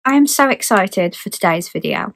I am so excited for today's video.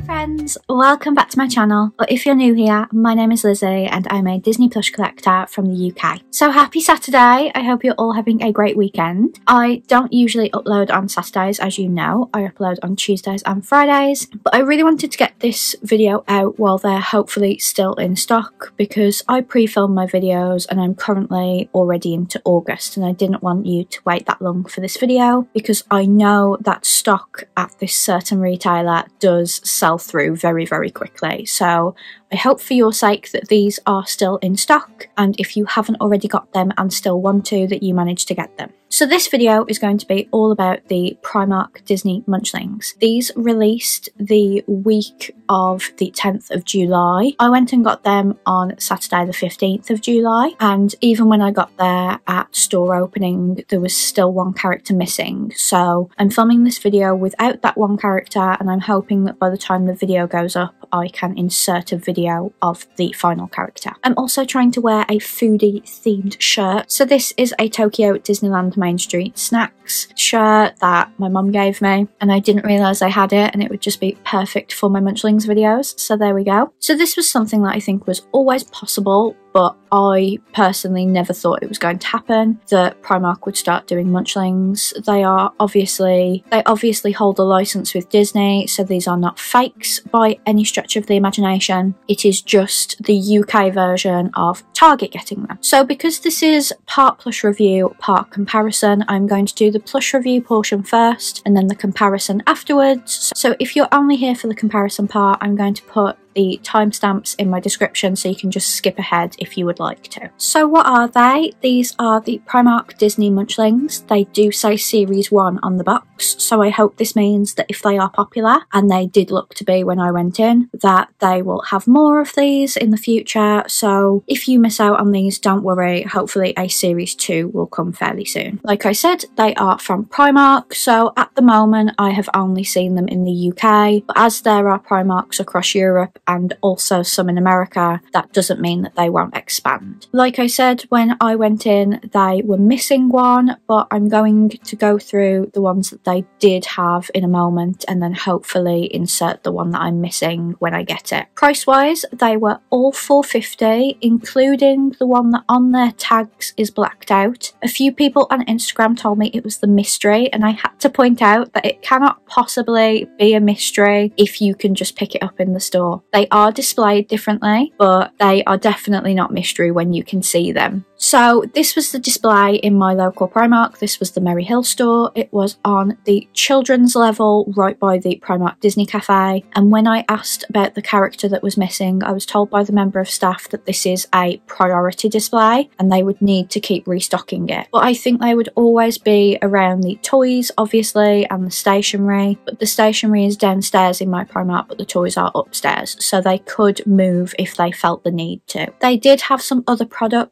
Friends, welcome back to my channel, or if you're new here, my name is Lizzie and I'm a Disney Plush collector from the UK. So happy Saturday, I hope you're all having a great weekend. I don't usually upload on Saturdays, as you know, I upload on Tuesdays and Fridays, but I really wanted to get this video out while they're hopefully still in stock because I pre-film my videos and I'm currently already into August and I didn't want you to wait that long for this video because I know that stock at this certain retailer does sell through very quickly, so I hope for your sake that these are still in stock, and if you haven't already got them and still want to, that you manage to get them. So this video is going to be all about the Primark Disney Munchlings. These released the week of the 10th of July. I went and got them on Saturday the 15th of July, and even when I got there at store opening, there was still one character missing. So I'm filming this video without that one character, and I'm hoping that by the time the video goes up, I can insert a video of the final character. I'm also trying to wear a foodie themed shirt. So this is a Tokyo Disneyland Main Street Snacks shirt that my mum gave me, and I didn't realise I had it and it would just be perfect for my Munchlings videos, so there we go. So this was something that I think was always possible, but I personally never thought it was going to happen, that Primark would start doing Munchlings. They obviously hold a license with Disney, so these are not fakes by any stretch of the imagination. It is just the UK version of Target getting them. So because this is part plush review, part comparison, I'm going to do the plush review portion first and then the comparison afterwards. So if you're only here for the comparison part, I'm going to put the timestamps in my description so you can just skip ahead if you would like to. So what are they? These are the Primark Disney Munchlings. They do say Series 1 on the box, so I hope this means that if they are popular, and they did look to be when I went in, that they will have more of these in the future. So if you miss out on these, don't worry, hopefully a Series 2 will come fairly soon. Like I said, they are from Primark, so at the moment I have only seen them in the UK, but as there are Primarks across Europe and also some in America, that doesn't mean that they won't expand. Like I said, when I went in, they were missing one, but I'm going to go through the ones that they did have in a moment and then hopefully insert the one that I'm missing when I get it. Price-wise, they were all $4.50, including the one that on their tags is blacked out. A few people on Instagram told me it was the mystery, and I had to point out that it cannot possibly be a mystery if you can just pick it up in the store. They are displayed differently, but they are definitely not mystery when you can see them. So this was the display in my local Primark. This was the Merry Hill store. It was on the children's level right by the Primark Disney Cafe, and when I asked about the character that was missing, I was told by the member of staff that this is a priority display and they would need to keep restocking it. But I think they would always be around the toys, obviously, and the stationery, but the stationery is downstairs in my Primark, but the toys are upstairs, so they could move if they felt the need to. They did have some other products.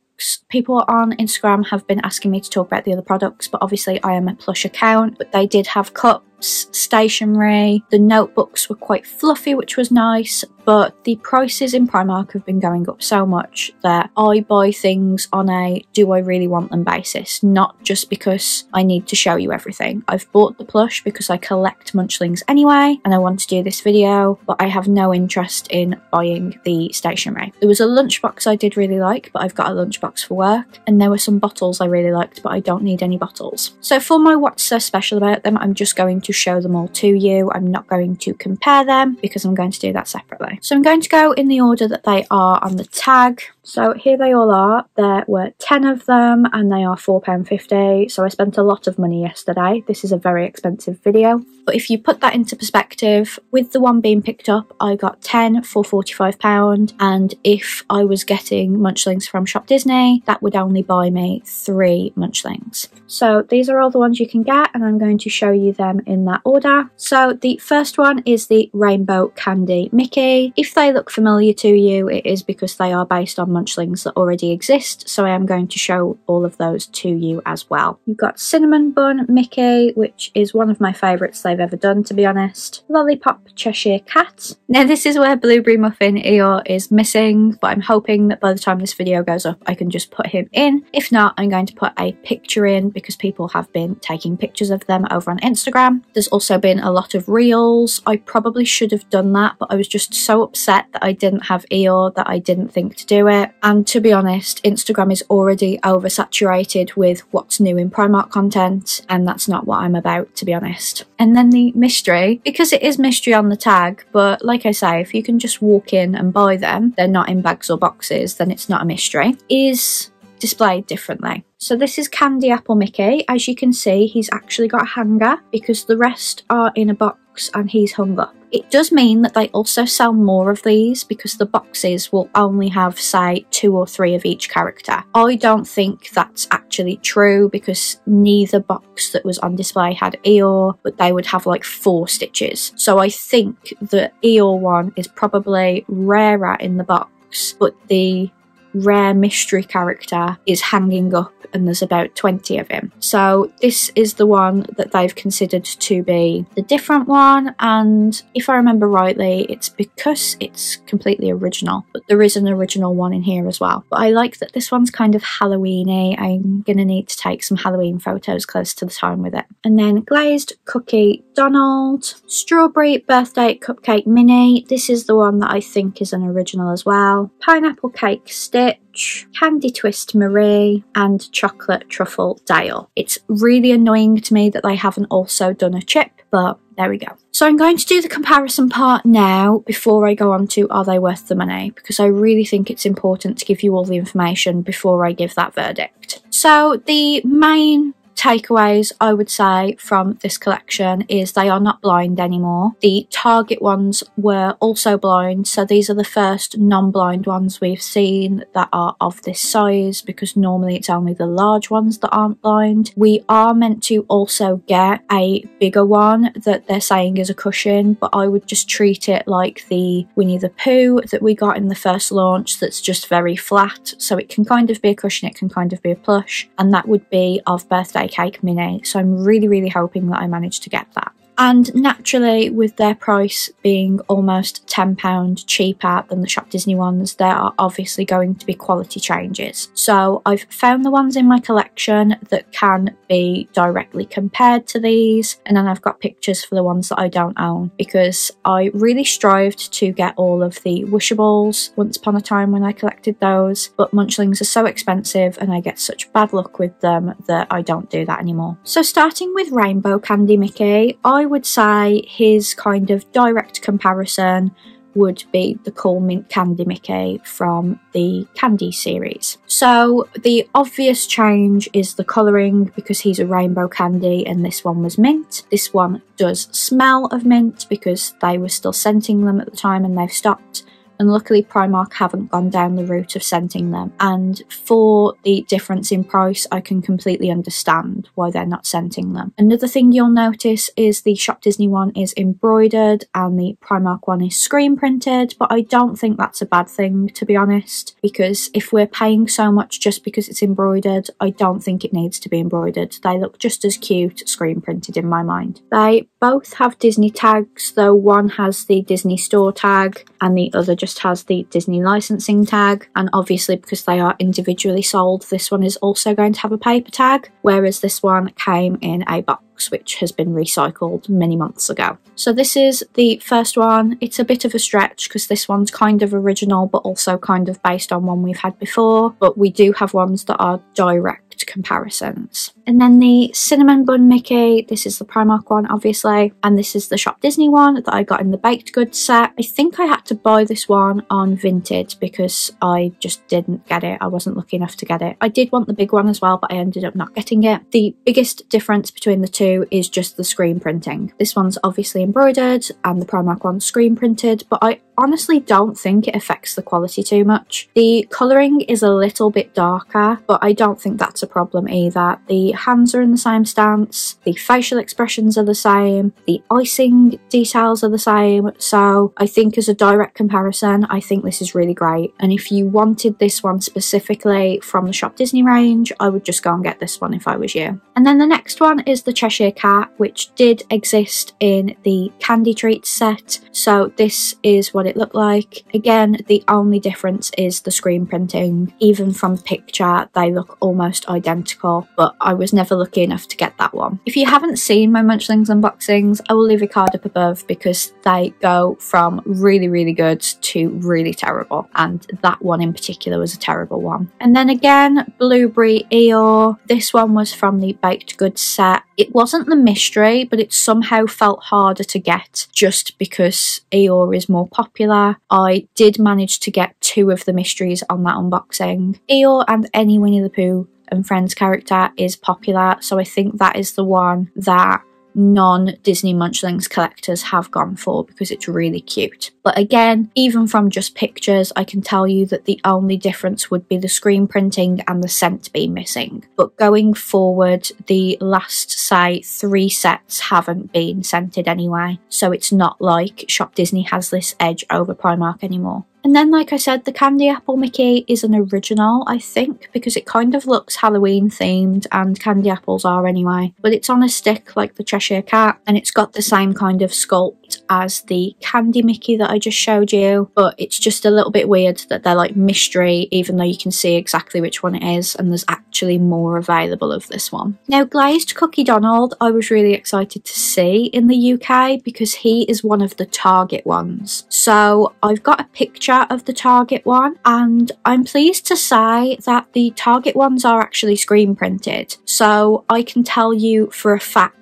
People on Instagram have been asking me to talk about the other products, but obviously I am a plush account, but they did have cups, stationery, the notebooks were quite fluffy, which was nice, but the prices in Primark have been going up so much that I buy things on a do I really want them basis, not just because I need to show you everything. I've bought the plush because I collect Munchlings anyway and I want to do this video, but I have no interest in buying the stationery. There was a lunchbox I did really like, but I've got a lunchbox for work, and there were some bottles I really liked, but I don't need any bottles. So for my what's so special about them, I'm just going to show them all to you. I'm not going to compare them because I'm going to do that separately. So I'm going to go in the order that they are on the tag. So here they all are. There were 10 of them and they are £4.50. So I spent a lot of money yesterday. This is a very expensive video. But if you put that into perspective, with the one being picked up, I got 10 for £45. And if I was getting Munchlings from ShopDisney, that would only buy me 3 Munchlings. So these are all the ones you can get, and I'm going to show you them in in that order. So the first one is the Rainbow Candy Mickey. If they look familiar to you, it is because they are based on Munchlings that already exist, so I am going to show all of those to you as well. You've got Cinnamon Bun Mickey, which is one of my favourites they've ever done, to be honest. Lollipop Cheshire Cat. Now this is where Blueberry Muffin Eeyore is missing, but I'm hoping that by the time this video goes up I can just put him in. If not, I'm going to put a picture in because people have been taking pictures of them over on Instagram. There's also been a lot of reels. I probably should have done that, but I was just so upset that I didn't have Eeyore that I didn't think to do it. And to be honest, Instagram is already oversaturated with what's new in Primark content, and that's not what I'm about, to be honest. And then the mystery, because it is mystery on the tag, but like I say, if you can just walk in and buy them, they're not in bags or boxes, then it's not a mystery, is displayed differently. So this is Candy Apple Mickey. As you can see, he's actually got a hanger because the rest are in a box and he's hung up. It does mean that they also sell more of these because the boxes will only have, say, 2 or 3 of each character. I don't think that's actually true because neither box that was on display had Eeyore, but they would have like 4 stitches. So I think the Eeyore one is probably rarer in the box, but the rare mystery character is hanging up and there's about 20 of him. So this is the one that they've considered to be the different one, and if I remember rightly, it's because it's completely original, but there is an original one in here as well. But I like that this one's kind of Halloween-y. I'm gonna need to take some Halloween photos close to the time with it. And then Glazed Cookie Donald, Strawberry Birthday Cupcake Mini. This is the one that I think is an original as well. Pineapple Cake Stitch, Candy Twist Marie, and Chocolate Truffle Dale. It's really annoying to me that they haven't also done a chip, but there we go. So I'm going to do the comparison part now before I go on to are they worth the money, because I really think it's important to give you all the information before I give that verdict. So the main takeaways I would say from this collection is they are not blind anymore. The Target ones were also blind, so these are the first non-blind ones we've seen that are of this size, because normally it's only the large ones that aren't blind. We are meant to also get a bigger one that they're saying is a cushion, but I would just treat it like the Winnie the Pooh that we got in the first launch, that's just very flat, so it can kind of be a cushion, it can kind of be a plush, and that would be of Birthday Cake Mini. So I'm really hoping that I manage to get that. And naturally, with their price being almost £10 cheaper than the ShopDisney ones, there are obviously going to be quality changes. So I've found the ones in my collection that can be directly compared to these, and then I've got pictures for the ones that I don't own, because I really strived to get all of the Wishables once upon a time when I collected those, but Munchlings are so expensive and I get such bad luck with them that I don't do that anymore. So starting with Rainbow Candy Mickey, I would say his kind of direct comparison would be the Cool Mint Candy Mickey from the Candy series. So the obvious change is the colouring, because he's a rainbow candy and this one was mint. This one does smell of mint because they were still scenting them at the time and they've stopped. And luckily Primark haven't gone down the route of scenting them. And for the difference in price, I can completely understand why they're not scenting them. Another thing you'll notice is the ShopDisney one is embroidered and the Primark one is screen printed, but I don't think that's a bad thing, to be honest, because if we're paying so much just because it's embroidered, I don't think it needs to be embroidered. They look just as cute screen printed in my mind. They both have Disney tags, though one has the Disney store tag and the other just has the Disney licensing tag, and obviously because they are individually sold, this one is also going to have a paper tag, whereas this one came in a box which has been recycled many months ago. So this is the first one. It's a bit of a stretch because this one's kind of original but also kind of based on one we've had before, but we do have ones that are direct comparisons. And then the Cinnamon Bun Mickey, this is the Primark one obviously, and this is the ShopDisney one that I got in the baked goods set. I think I had to buy this one on VINTED because I just didn't get it. I wasn't lucky enough to get it. I did want the big one as well, but I ended up not getting it. The biggest difference between the two is just the screen printing. This one's obviously embroidered and the Primark one's screen printed, but I honestly don't think it affects the quality too much. The colouring is a little bit darker, but I don't think that's a problem either. The hands are in the same stance, the facial expressions are the same, the icing details are the same, so I think as a direct comparison, I think this is really great. And if you wanted this one specifically from the ShopDisney range, I would just go and get this one if I was you. And then the next one is the Cheshire Cat, which did exist in the Candy Treats set, so this is what it looked like. Again, the only difference is the screen printing. Even from the picture, they look almost identical, but I was never lucky enough to get that one. If you haven't seen my Munchlings unboxings, I will leave a card up above because they go from really, really good to really terrible, and that one in particular was a terrible one. And then again, Blueberry Eeyore. This one was from the Baked Goods set. It wasn't the mystery, but it somehow felt harder to get just because Eeyore is more popular. I did manage to get 2 of the mysteries on that unboxing. Eeyore and any Winnie the Pooh and Friends character is popular, so I think that is the one that non-Disney Munchlings collectors have gone for because it's really cute. But again, even from just pictures, I can tell you that the only difference would be the screen printing and the scent being missing. But going forward, the last, say, 3 sets haven't been scented anyway, so it's not like ShopDisney has this edge over Primark anymore. And then, like I said, the Candy Apple Mickey is an original, I think, because it kind of looks Halloween themed, and candy apples are anyway. But it's on a stick like the Cheshire Cat, and it's got the same kind of sculpt as the Candy Mickey that I just showed you, but it's just a little bit weird that they're like mystery, even though you can see exactly which one it is, and there's actually more available of this one. Now, Glazed Cookie Donald, I was really excited to see in the UK because he is one of the Target ones. So I've got a picture of the Target one, and I'm pleased to say that the Target ones are actually screen printed, so I can tell you for a fact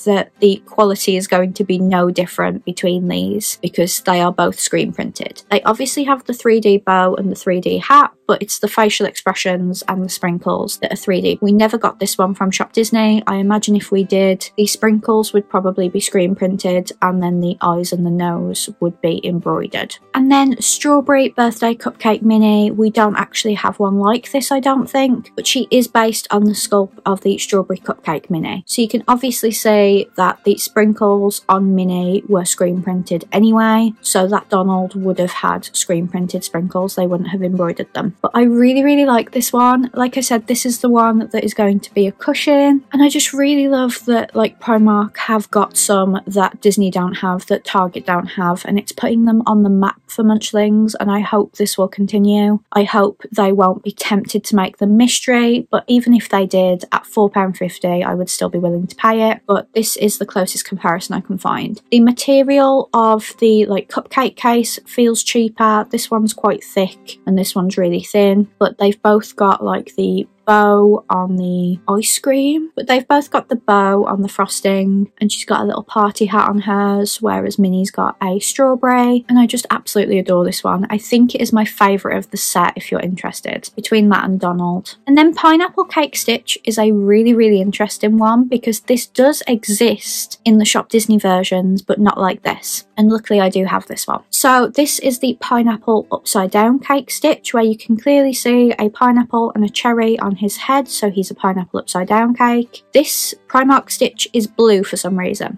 that the quality is going to be no different between these because they are both screen printed. They obviously have the 3D bow and the 3D hat, but it's the facial expressions and the sprinkles that are 3D. We never got this one from ShopDisney. I imagine if we did, the sprinkles would probably be screen printed and then the eyes and the nose would be embroidered. And then Strawberry Birthday Cupcake Mini, we don't actually have one like this, I don't think, but she is based on the sculpt of the Strawberry Cupcake Mini. So you can obviously see that the sprinkles on Minnie were screen printed anyway, so that Donald would have had screen printed sprinkles, they wouldn't have embroidered them. But I really, really like this one. Like I said, this is the one that is going to be a cushion, and I just really love that like Primark have got some that Disney don't have, that Target don't have, and it's putting them on the map for Munchlings, and I hope this will continue. I hope they won't be tempted to make them mystery, but even if they did, at £4.50 I would still be willing to pay it. But this is the closest comparison I can find. The material of the like cupcake case feels cheaper. This one's quite thick and this one's really thin, but they've both got like the bow on the ice cream, but they've both got the bow on the frosting, and she's got a little party hat on hers, whereas Minnie's got a strawberry, and I just absolutely adore this one. I think it is my favourite of the set if you're interested, between that and Donald. And then Pineapple Cake Stitch is a really, really interesting one because this does exist in the ShopDisney versions, but not like this, and luckily I do have this one. So this is the Pineapple Upside Down Cake Stitch, where you can clearly see a pineapple and a cherry on his head, so he's a pineapple upside down cake. This Primark Stitch is blue for some reason.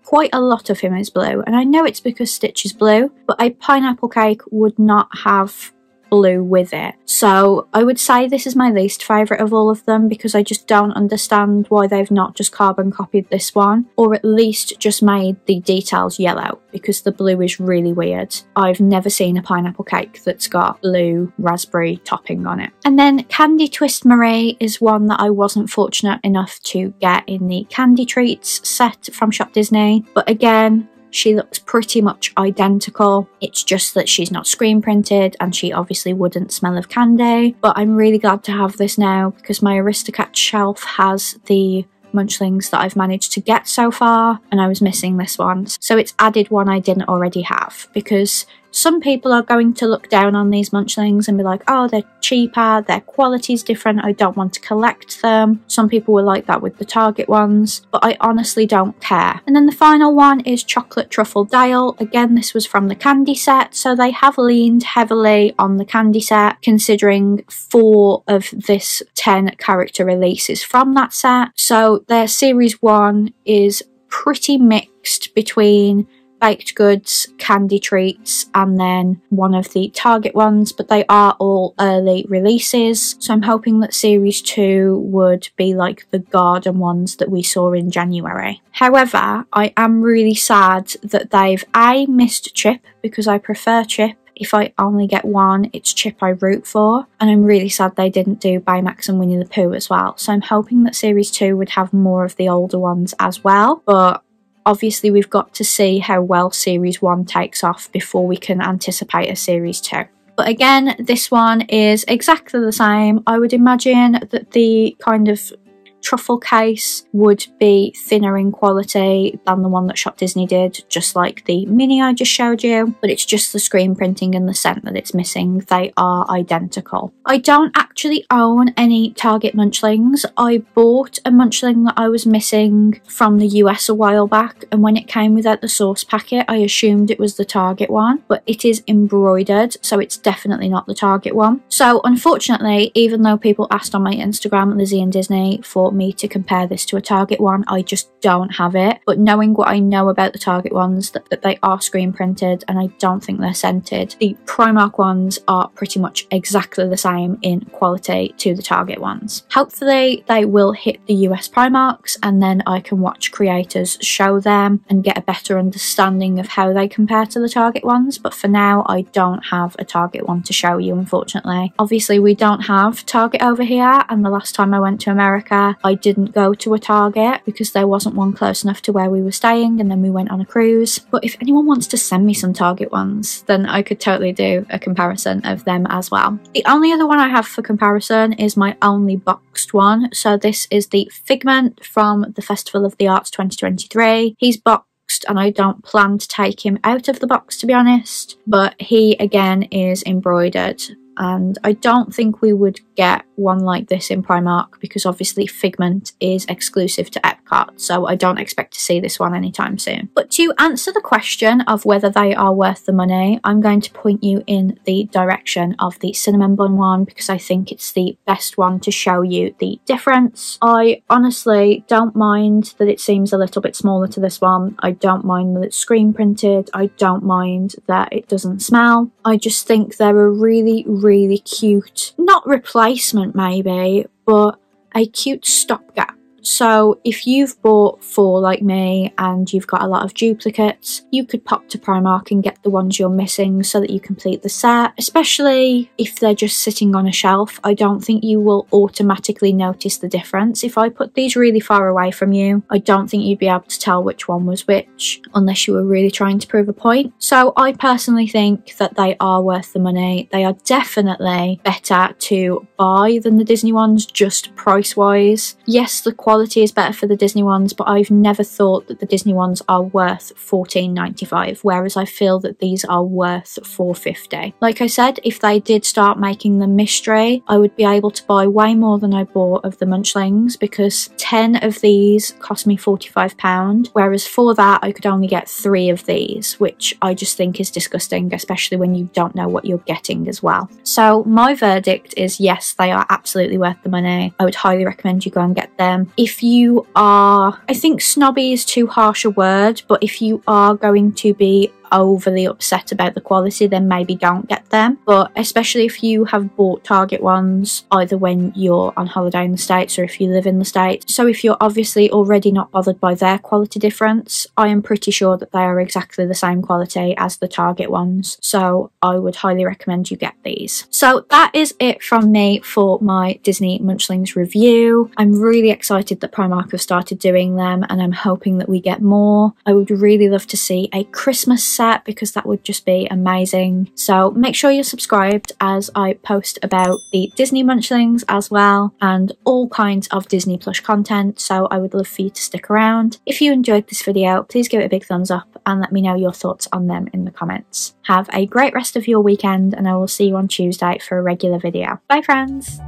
Quite a lot of him is blue, and I know it's because Stitch is blue, but a pineapple cake would not have blue with it. So I would say this is my least favourite of all of them because I just don't understand why they've not just carbon copied this one, or at least just made the details yellow, because the blue is really weird. I've never seen a pineapple cake that's got blue raspberry topping on it. And then Candy Twist Marie is one that I wasn't fortunate enough to get in the Candy Treats set from ShopDisney, but again, she looks pretty much identical. It's just that she's not screen printed and she obviously wouldn't smell of candy. But I'm really glad to have this now because my Aristocrat shelf has the Munchlings that I've managed to get so far, and I was missing this one. So it's added one I didn't already have, because Some people are going to look down on these Munchlings and be like, oh, they're cheaper, their quality's different, I don't want to collect them. Some people were like that with the Target ones, but I honestly don't care. And then the final one is Chocolate Truffle Dale. Again, this was from the candy set, so they have leaned heavily on the candy set, considering 4 of this 10 character releases from that set. So their series 1 is pretty mixed between baked goods, candy treats, and then one of the Target ones, but they are all early releases, so I'm hoping that series 2 would be like the garden ones that we saw in January. However, I am really sad that they've missed Chip, because I prefer Chip. If I only get one, it's Chip I root for, and I'm really sad they didn't do Baymax and Winnie the Pooh as well, so I'm hoping that series 2 would have more of the older ones as well, but obviously we've got to see how well series 1 takes off before we can anticipate a series 2. But again, this one is exactly the same. I would imagine that the kind of truffle case would be thinner in quality than the one that ShopDisney did, just like the mini I just showed you, but it's just the screen printing and the scent that it's missing. They are identical. I don't actually own any Target Munchlings. I bought a Munchling that I was missing from the US a while back, and when it came without the sauce packet, I assumed it was the Target one, but it is embroidered, so it's definitely not the Target one. So unfortunately, even though people asked on my Instagram, lizeindisney, for me to compare this to a Target one, I just don't have it. But knowing what I know about the Target ones, that they are screen printed and I don't think they're scented, the Primark ones are pretty much exactly the same in quality to the Target ones. Hopefully they will hit the US Primarks, and then I can watch creators show them and get a better understanding of how they compare to the Target ones, but for now I don't have a Target one to show you, unfortunately. Obviously we don't have Target over here, and the last time I went to America I didn't go to a Target because there wasn't one close enough to where we were staying, and then we went on a cruise. But if anyone wants to send me some Target ones, then I could totally do a comparison of them as well. The only other one I have for comparison is my only boxed one. So this is the Figment from the Festival of the Arts 2023. He's boxed and I don't plan to take him out of the box, to be honest, but he again is embroidered. And I don't think we would get one like this in Primark because obviously Figment is exclusive to Epcot, so I don't expect to see this one anytime soon. But to answer the question of whether they are worth the money, I'm going to point you in the direction of the cinnamon bun one because I think it's the best one to show you the difference. I honestly don't mind that it seems a little bit smaller to this one. I don't mind that it's screen printed. I don't mind that it doesn't smell. I just think they're a really cute, not replacement maybe, but a cute stopgap. So if you've bought 4 like me and you've got a lot of duplicates, you could pop to Primark and get the ones you're missing so that you complete the set, especially if they're just sitting on a shelf. I don't think you will automatically notice the difference. If I put these really far away from you, I don't think you'd be able to tell which one was which unless you were really trying to prove a point. So I personally think that they are worth the money. They are definitely better to buy than the Disney ones, just price wise. Yes, the quality is better for the Disney ones, but I've never thought that the Disney ones are worth $14.95, whereas I feel that these are worth $4.50. Like I said, if they did start making them mystery, I would be able to buy way more than I bought of the Munchlings because 10 of these cost me £45, whereas for that I could only get 3 of these, which I just think is disgusting, especially when you don't know what you're getting as well. So my verdict is yes, they are absolutely worth the money. I would highly recommend you go and get them. If you are, I think snobby is too harsh a word, but if you are going to be overly upset about the quality, then maybe don't get them. But especially if you have bought Target ones either when you're on holiday in the States or if you live in the States, so if you're obviously already not bothered by their quality difference, I am pretty sure that they are exactly the same quality as the Target ones, so I would highly recommend you get these. So that is it from me for my Disney Munchlings review. I'm really excited that Primark have started doing them and I'm hoping that we get more. I would really love to see a Christmas set, because that would just be amazing. So make sure you're subscribed, as I post about the Disney Munchlings as well, and all kinds of Disney Plush content, so I would love for you to stick around. If you enjoyed this video, please give it a big thumbs up and let me know your thoughts on them in the comments. Have a great rest of your weekend, and I will see you on Tuesday for a regular video. Bye friends!